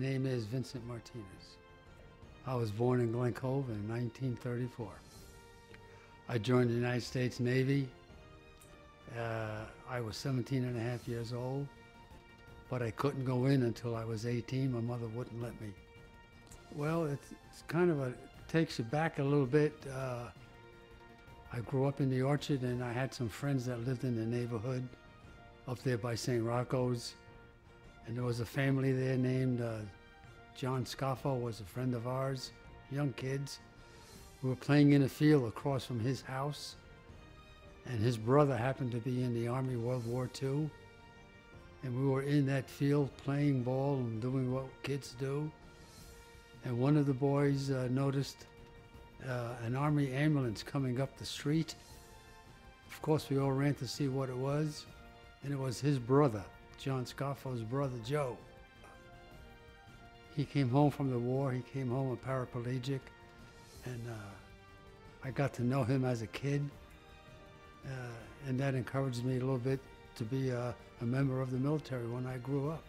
name is Vincent Martinez. I was born in Glen Cove in 1934. I joined the United States Navy. I was 17 and a half years old, but I couldn't go in until I was 18. My mother wouldn't let me. Well, it's kind of takes you back a little bit. I grew up in the Orchard, and I had some friends that lived in the neighborhood up there by St. Rocco's. And there was a family there named John Scoffo was a friend of ours, young kids. We were playing in a field across from his house, and his brother happened to be in the Army World War II. And we were in that field playing ball and doing what kids do. And one of the boys noticed an Army ambulance coming up the street. Of course, we all ran to see what it was, and it was his brother, John Scaffo's brother, Joe. He came home from the war. He came home a paraplegic, and I got to know him as a kid, and that encouraged me a little bit to be a member of the military when I grew up.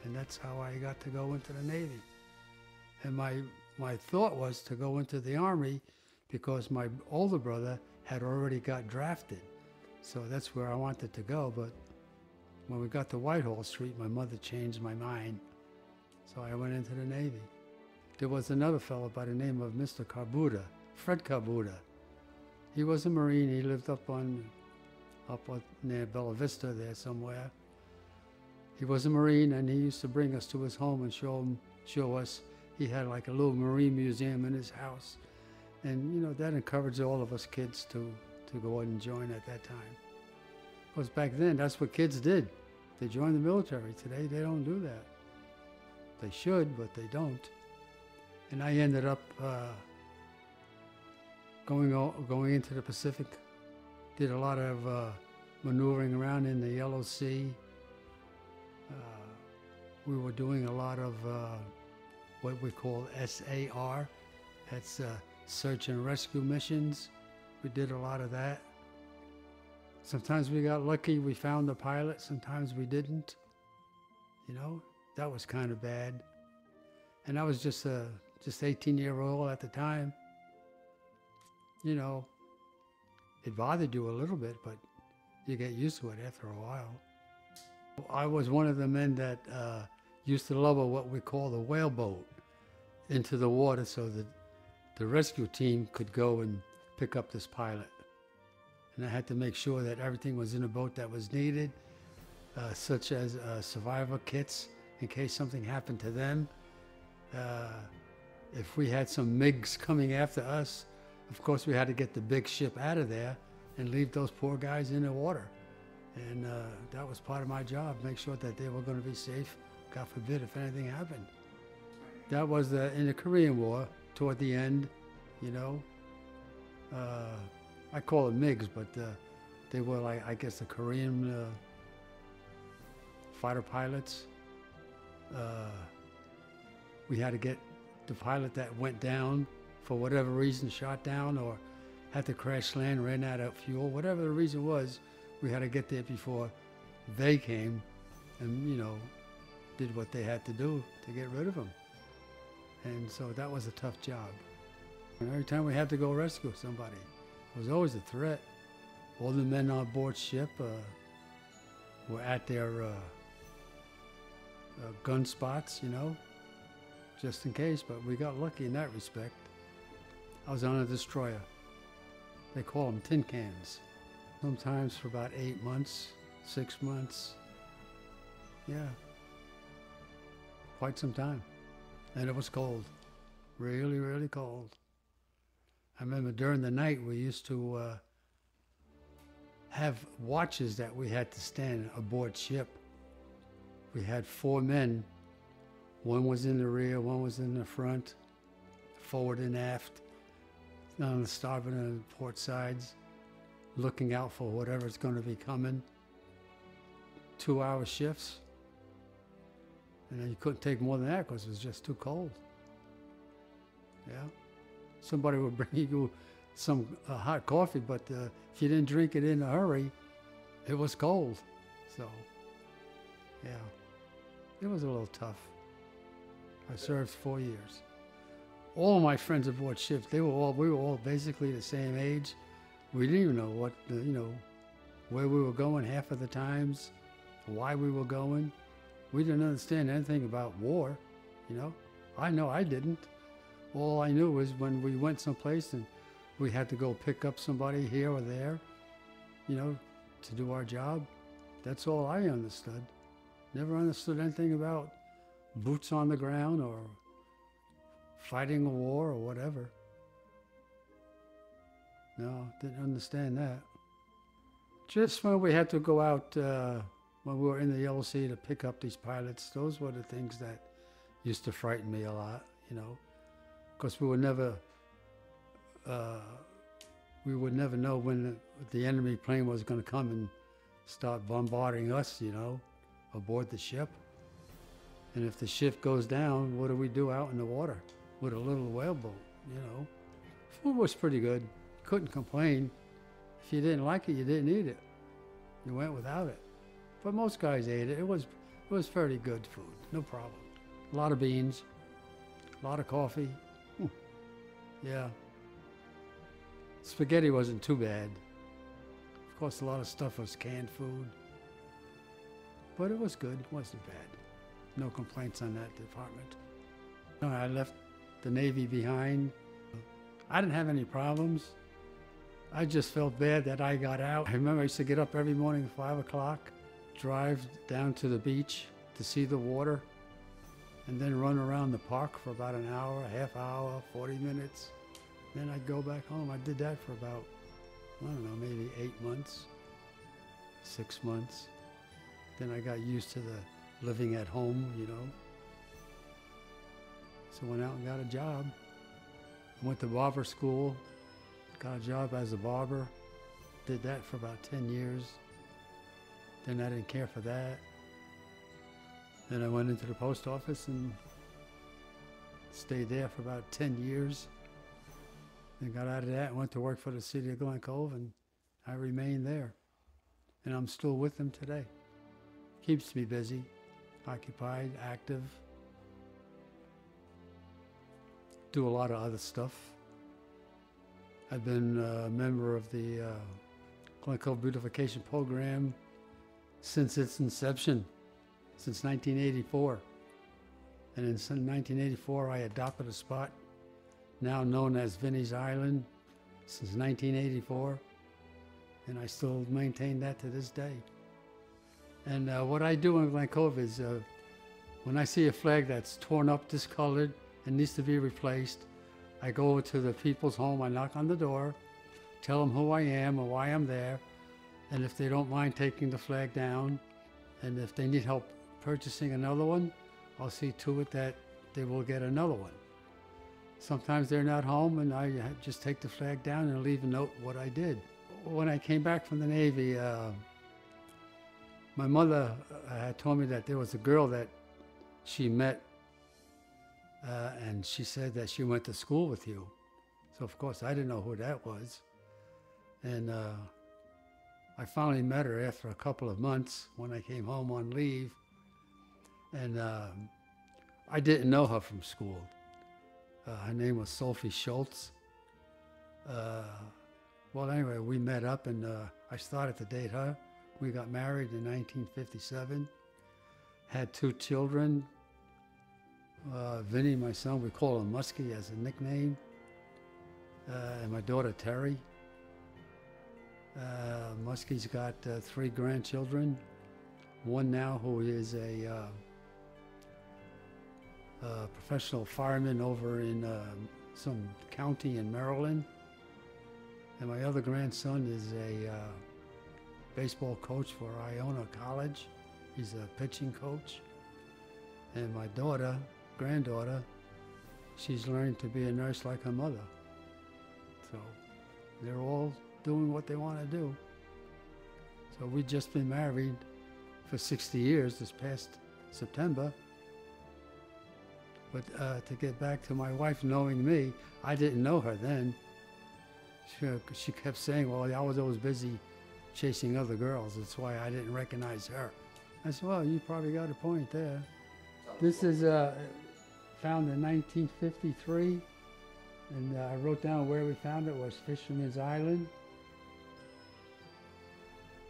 And that's how I got to go into the Navy. And my thought was to go into the Army because my older brother had already got drafted. So that's where I wanted to go. But when we got to Whitehall Street, my mother changed my mind. So I went into the Navy. There was another fellow by the name of Mr. Carbuda, Fred Carbuda. He was a Marine. He lived up near Bella Vista there somewhere. He was a Marine, and he used to bring us to his home and show us. He had like a little Marine museum in his house. And you know, that encouraged all of us kids to go and join at that time. Because back then, that's what kids did. They joined the military. Today, they don't do that. They should, but they don't. And I ended up going into the Pacific. Did a lot of maneuvering around in the Yellow Sea. We were doing a lot of what we call SAR. That's search and rescue missions. We did a lot of that. Sometimes we got lucky, we found the pilot. Sometimes we didn't. You know, that was kind of bad. And I was just 18-year-old at the time. You know, it bothered you a little bit, but you get used to it after a while. I was one of the men that used to lower what we call the whaleboat into the water so that the rescue team could go and pick up this pilot. And I had to make sure that everything was in a boat that was needed, such as survival kits in case something happened to them. If we had some MiGs coming after us, of course we had to get the big ship out of there and leave those poor guys in the water. And that was part of my job, make sure that they were going to be safe, God forbid, if anything happened. That was in the Korean War, toward the end, you know. I call it MiGs, but they were like, I guess, the Korean fighter pilots. We had to get the pilot that went down for whatever reason, shot down or had to crash land, ran out of fuel, whatever the reason was, we had to get there before they came and, you know, did what they had to do to get rid of them. And so that was a tough job. And every time we had to go rescue somebody, it was always a threat. All the men on board ship were at their gun spots, you know, just in case, but we got lucky in that respect. I was on a destroyer. They call them tin cans. Sometimes for about 8 months, 6 months. Yeah, quite some time. And it was cold, really, really cold. I remember during the night we used to have watches that we had to stand aboard ship. We had 4 men. One was in the rear, one was in the front, forward and aft, on the starboard and port sides, looking out for whatever's going to be coming. 2-hour shifts. And then you couldn't take more than that because it was just too cold. Yeah. Somebody would bring you some hot coffee, but if you didn't drink it in a hurry, it was cold. So, yeah, it was a little tough. I served 4 years. All my friends aboard ships, we were all basically the same age. We didn't even know where we were going half of the times, why we were going. We didn't understand anything about war, you know. I know I didn't. All I knew was when we went someplace and we had to go pick up somebody here or there, to do our job. That's all I understood. Never understood anything about boots on the ground or fighting a war or whatever. No, didn't understand that. Just when we had to go out, when we were in the Yellow Sea to pick up these pilots, those were the things that used to frighten me a lot, because we would never know when the enemy plane was going to come and start bombarding us, aboard the ship. And if the ship goes down, what do we do out in the water with a little whaleboat, Food was pretty good. Couldn't complain. If you didn't like it, you didn't eat it. You went without it. But most guys ate it. It was fairly good food, no problem. A lot of beans, a lot of coffee. Yeah. Spaghetti wasn't too bad. Of course, a lot of stuff was canned food. But it was good, it wasn't bad. No complaints on that department. I left the Navy behind. I didn't have any problems. I just felt bad that I got out. I remember I used to get up every morning at 5 o'clock, drive down to the beach to see the water, and then run around the park for about an hour, a half hour, 40 minutes. Then I'd go back home. I did that for about, maybe 8 months, 6 months. Then I got used to the living at home, So went out and got a job. Went to barber school, got a job as a barber. Did that for about 10 years. Then I didn't care for that. Then I went into the post office and stayed there for about 10 years. Then got out of that and went to work for the city of Glen Cove, and I remained there. And I'm still with them today. Keeps me busy, occupied, active. Do a lot of other stuff. I've been a member of the Glen Cove Beautification Program since its inception, since 1984. And in 1984, I adopted a spot now known as Vinny's Island since 1984. And I still maintain that to this day. And what I do in Glen Cove is when I see a flag that's torn up, discolored, and needs to be replaced, I go over to the people's home, I knock on the door, tell them who I am and why I'm there, and if they don't mind taking the flag down, and if they need help purchasing another one, I'll see to it that they will get another one. Sometimes they're not home, and I just take the flag down and leave a note what I did. When I came back from the Navy, my mother had told me that there was a girl that she met, and she said that she went to school with you. So of course I didn't know who that was. And I finally met her after a couple of months when I came home on leave. And I didn't know her from school. Her name was Sophie Schultz. Well, anyway, we met up, and I started to date her. We got married in 1957, had 2 children. Vinny, my son, we call him Muskie as a nickname, and my daughter Terry. Muskie's got 3 grandchildren, one now who is a professional fireman over in some county in Maryland, and my other grandson is a baseball coach for Iona College. He's a pitching coach. And my granddaughter, she's learning to be a nurse like her mother. So they're all doing what they want to do. So we've just been married for 60 years this past September. But to get back to my wife knowing me, I didn't know her then. She kept saying, well, I was always busy chasing other girls. That's why I didn't recognize her. I said, well, you probably got a point there. This is found in 1953, and I wrote down where we found it was Fisherman's Island.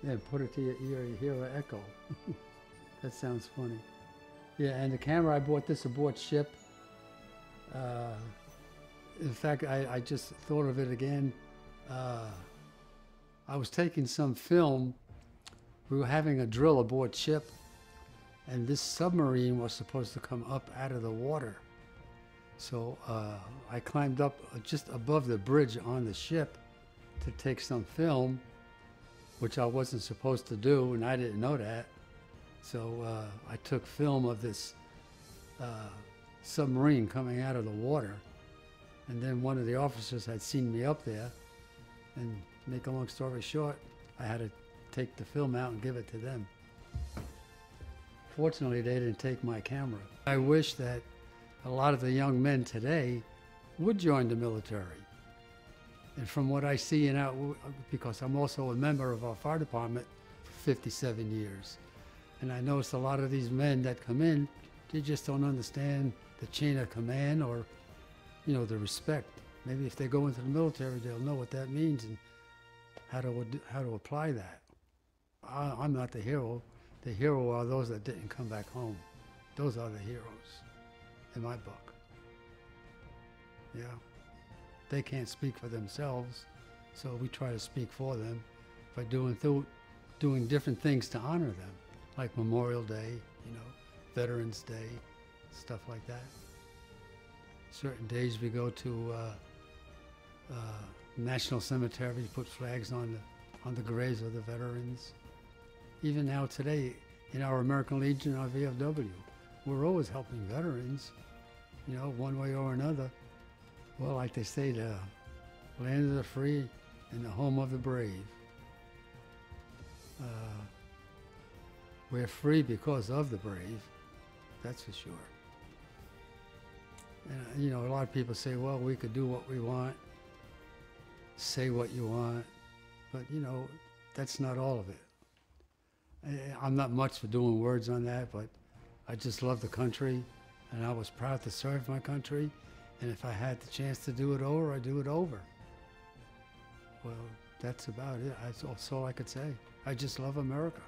Then put it to your ear, you hear an echo. That sounds funny. Yeah, and the camera, I bought this aboard ship. In fact, I just thought of it again. I was taking some film. We were having a drill aboard ship, and this submarine was supposed to come up out of the water. So I climbed up just above the bridge on the ship to take some film, which I wasn't supposed to do, and I didn't know that. So I took film of this submarine coming out of the water, and then one of the officers had seen me up there, and make a long story short, I had to take the film out and give it to them. Fortunately, they didn't take my camera. I wish that a lot of the young men today would join the military. And from what I see because I'm also a member of our fire department for 57 years, and I notice a lot of these men that come in, they just don't understand the chain of command or, the respect. Maybe if they go into the military, they'll know what that means and how to apply that. I'm not the hero. The hero are those that didn't come back home. Those are the heroes in my book. Yeah. They can't speak for themselves, so we try to speak for them by doing different things to honor them, like Memorial Day, Veterans Day, stuff like that. Certain days we go to National Cemetery, put flags on the graves of the veterans. Even now today, in our American Legion, our VFW, we're always helping veterans, one way or another. Well, like they say, the land of the free and the home of the brave. We're free because of the brave, that's for sure. And, a lot of people say, well, we could do what we want, say what you want, but, that's not all of it. I'm not much for doing words on that, but I just love the country, and I was proud to serve my country, and if I had the chance to do it over, I'd do it over. Well, that's about it. That's all I could say. I just love America.